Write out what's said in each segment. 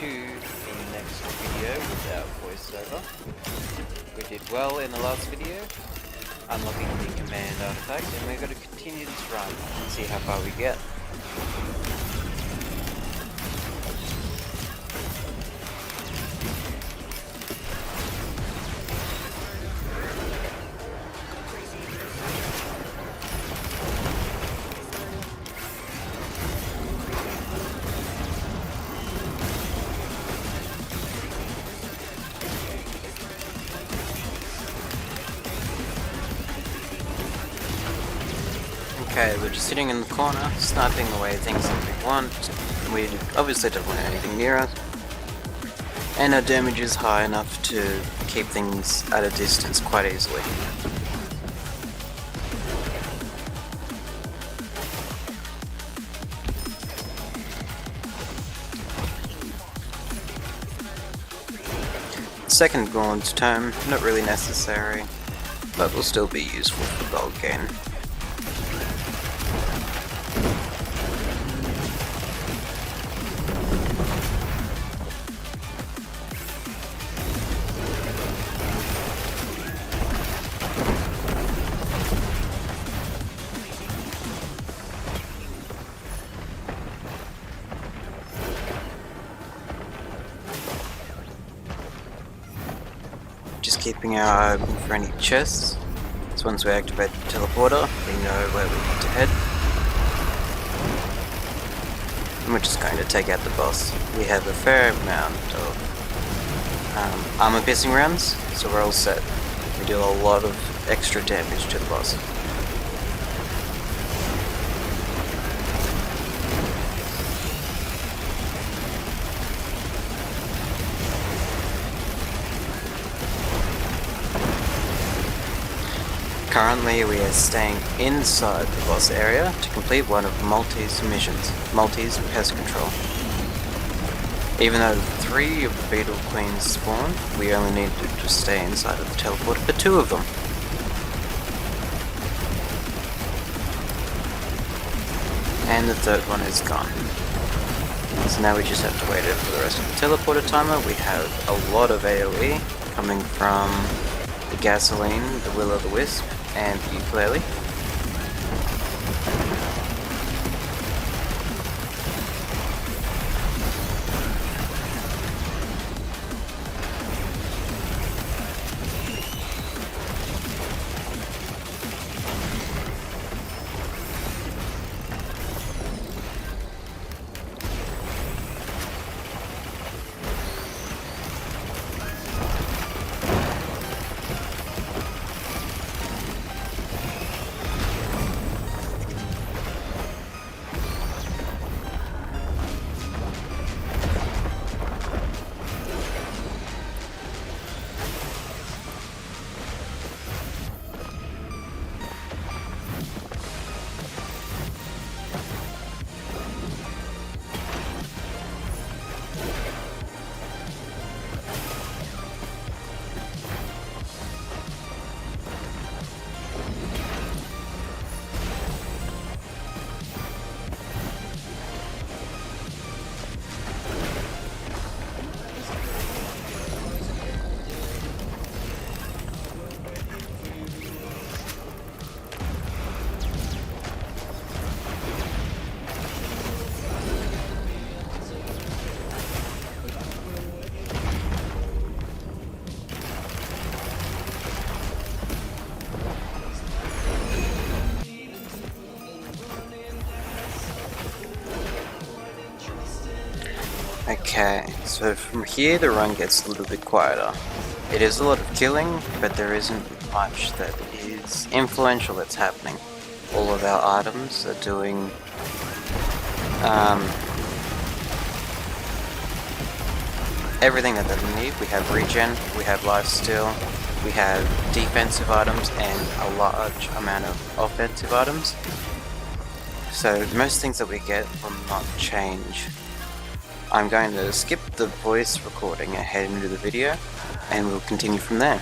2 in the next video without voiceover. We did well in the last video, unlocking the command artifact, and we're going to continue this run and see how far we get. Okay, we're just sitting in the corner, sniping away things that we want. We obviously don't want anything near us. And our damage is high enough to keep things at a distance quite easily. Second Gaunt's Tome, not really necessary, but will still be useful for gold gain. Just keeping our eye open for any chests, so once we activate the teleporter, we know where we need to head. And we're just going to take out the boss. We have a fair amount of armor piercing rounds, so we're all set. We deal a lot of extra damage to the boss. Currently we are staying inside the boss area to complete one of Malty's missions, Malty's Pest Control. Even though 3 of the Beetle Queens spawn, we only need to just stay inside of the teleporter for 2 of them. And the 3rd one is gone. So now we just have to wait for the rest of the teleporter timer. We have a lot of AoE coming from the Gasoline, the Will-o'-the-Wisp, and the Ukulele. Okay, so from here the run gets a little bit quieter. It is a lot of killing, but there isn't much that is influential that's happening. All of our items are doing everything that they need. We have regen, we have lifesteal, we have defensive items, and a large amount of offensive items. So most things that we get will not change. I'm going to skip the voice recording and head into the video, and we'll continue from there.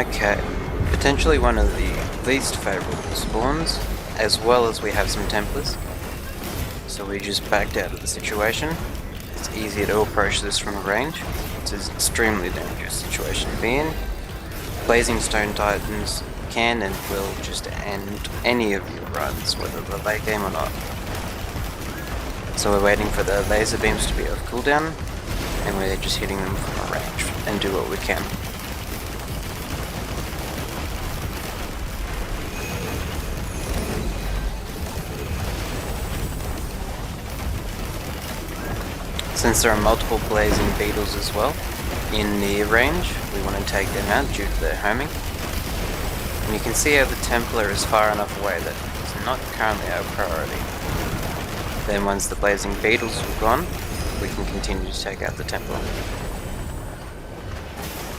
Okay, potentially one of the least favourable spawns, as well as we have some Templars. So we just backed out of the situation. It's easier to approach this from a range. It's an extremely dangerous situation to be in. Blazing Stone Titans can and will just end any of your runs, whether they're late game or not. So we're waiting for the laser beams to be off cooldown, and we're just hitting them from a range and do what we can. Since there are multiple blazing beetles as well in near range, we want to take them out due to their homing. And you can see how the Templar is far enough away that it's not currently our priority. Then once the blazing beetles are gone, we can continue to take out the Templar.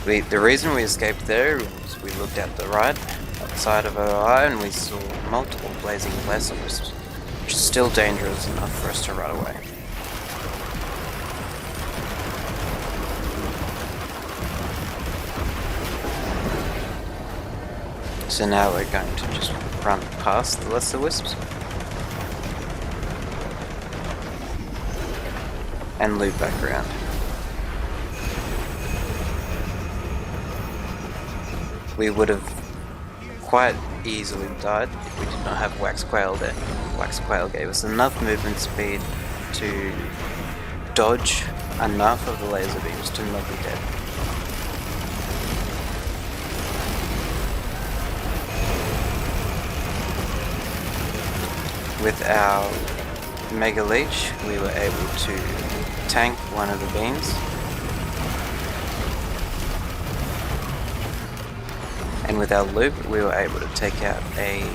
The reason we escaped there was we looked at the right side of our eye and we saw multiple blazing Blessers, which is still dangerous enough for us to run away. So now we're going to just run past the Lesser Wisps and loop back around. We would have quite easily died if we did not have Wax Quail there. Wax Quail gave us enough movement speed to dodge enough of the laser beams to not be dead. With our Mega Leech, we were able to tank one of the beams. And with our loop, we were able to take out a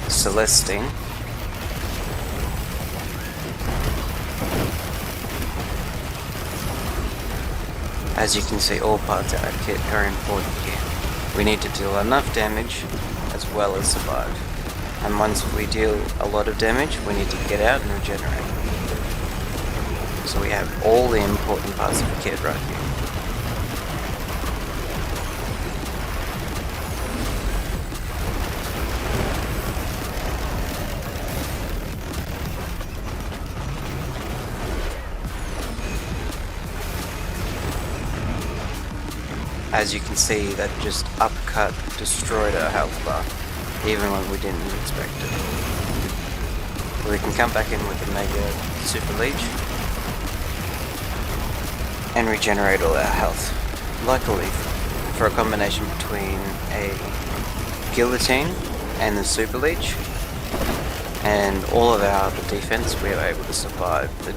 Celestine. As you can see, all parts of our kit are important here. We need to deal enough damage as well as survive. And once we deal a lot of damage, we need to get out and regenerate. So we have all the important parts of the kit right here. As you can see, that just upcut destroyed our health bar, even when we didn't expect it. We can come back in with the Mega Super Leech and regenerate all our health. Luckily, for a combination between a Guillotine and the Super Leech and all of our defense, we were able to survive the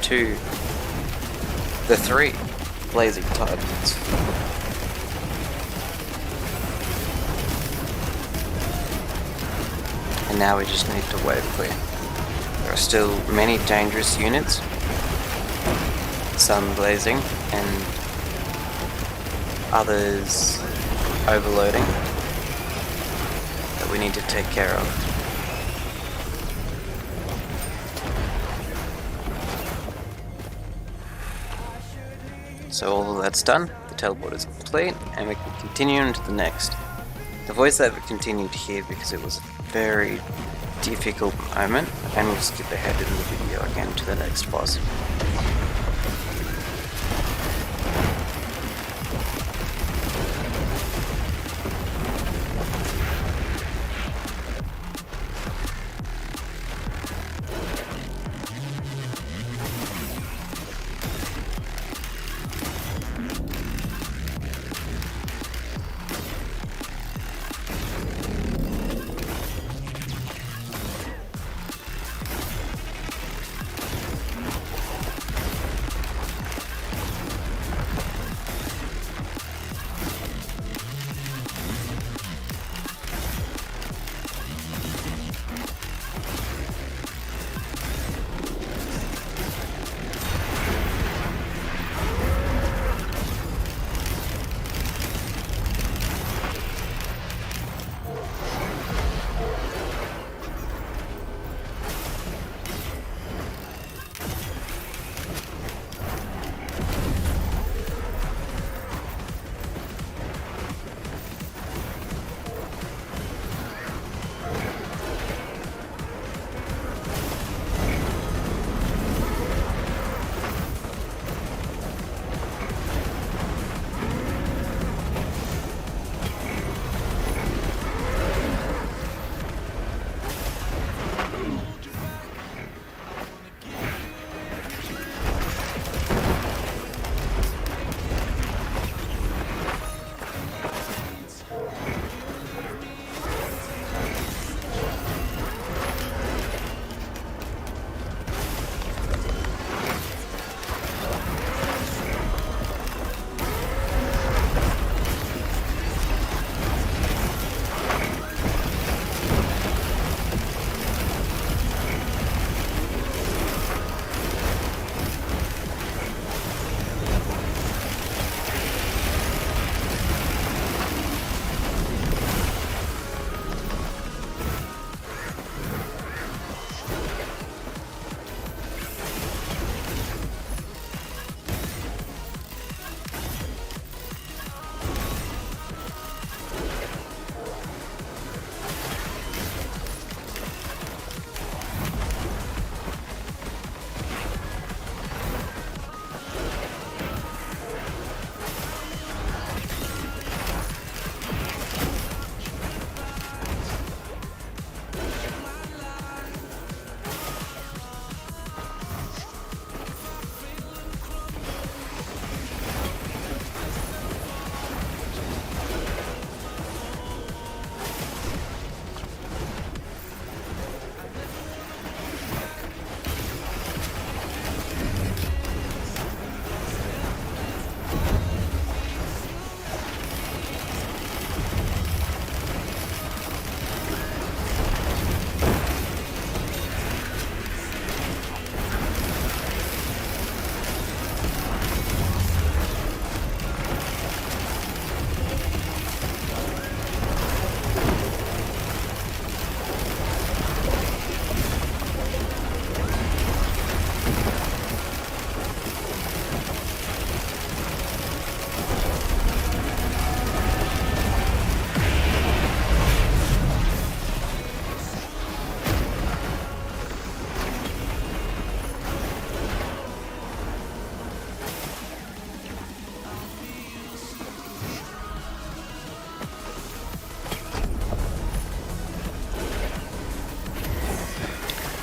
three Blazing Titans. And now we just need to wave clear. There are still many dangerous units, some blazing and others overloading, that we need to take care of. So all of that's done, the teleport is complete, and we can continue into the next. The voiceover continued here because it was a very difficult moment, and we'll skip ahead in the video again to the next boss.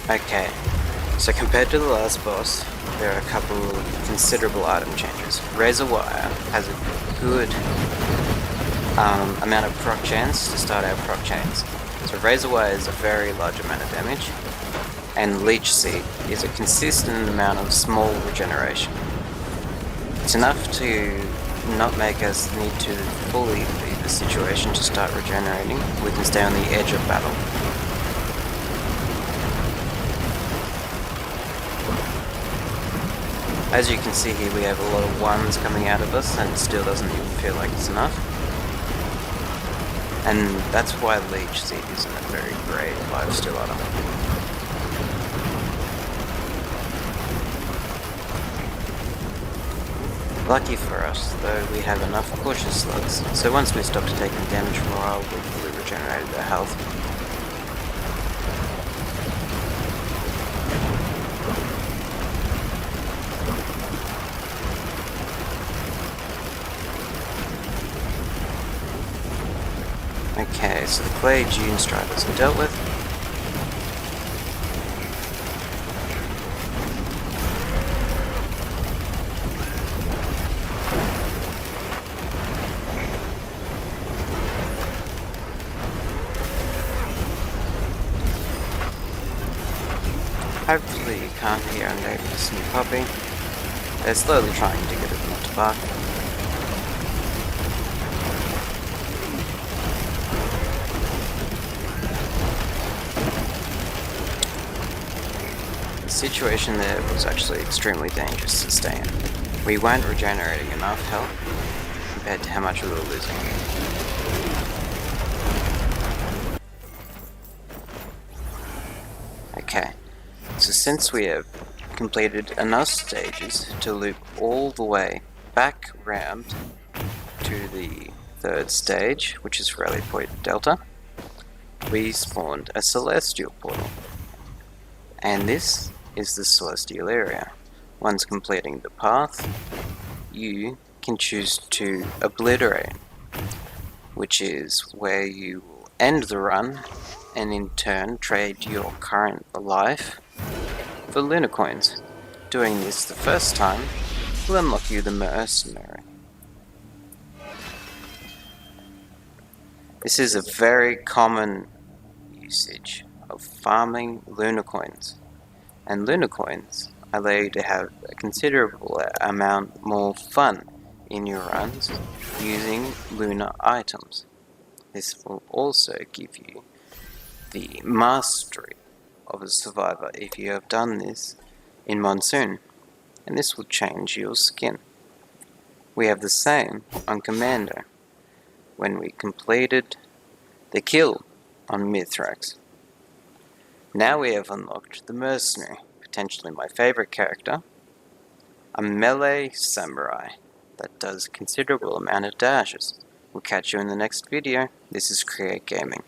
Okay, so compared to the last boss, there are a couple of considerable item changes. Razor Wire has a good amount of proc chance to start our proc chains. So Razor Wire is a very large amount of damage, and Leech Seed is a consistent amount of small regeneration. It's enough to not make us need to fully leave the situation to start regenerating. We can stay on the edge of battle. As you can see here, we have a lot of ones coming out of us, and it still doesn't even feel like it's enough. And that's why Leech Seed isn't a very great lifesteal item. Lucky for us, though, we have enough cautious slugs, so once we stopped taking damage for a while, we fully regenerated our health. Okay, so the Clay June Strikers are dealt with. Hopefully you can't hear our neighbour's new puppy. They're slowly trying to get it not to bark. The situation there was actually extremely dangerous to stay in. We weren't regenerating enough health compared to how much we were losing. Okay, so since we have completed enough stages to loop all the way back round to the third stage, which is Rally Point Delta, we spawned a Celestial portal. And this is the Celestial area. Once completing the path, you can choose to obliterate, which is where you will end the run and in turn trade your current life for Lunar Coins. Doing this the first time will unlock you the Mercenary. This is a very common usage of farming Lunar Coins, and Lunar Coins allow you to have a considerable amount more fun in your runs using lunar items. This will also give you the mastery of a survivor if you have done this in Monsoon, and this will change your skin. We have the same on Commando when we completed the kill on Mithrax. Now we have unlocked the Mercenary, potentially my favorite character, a melee samurai that does considerable amount of dashes. We'll catch you in the next video. This is Create Gaming.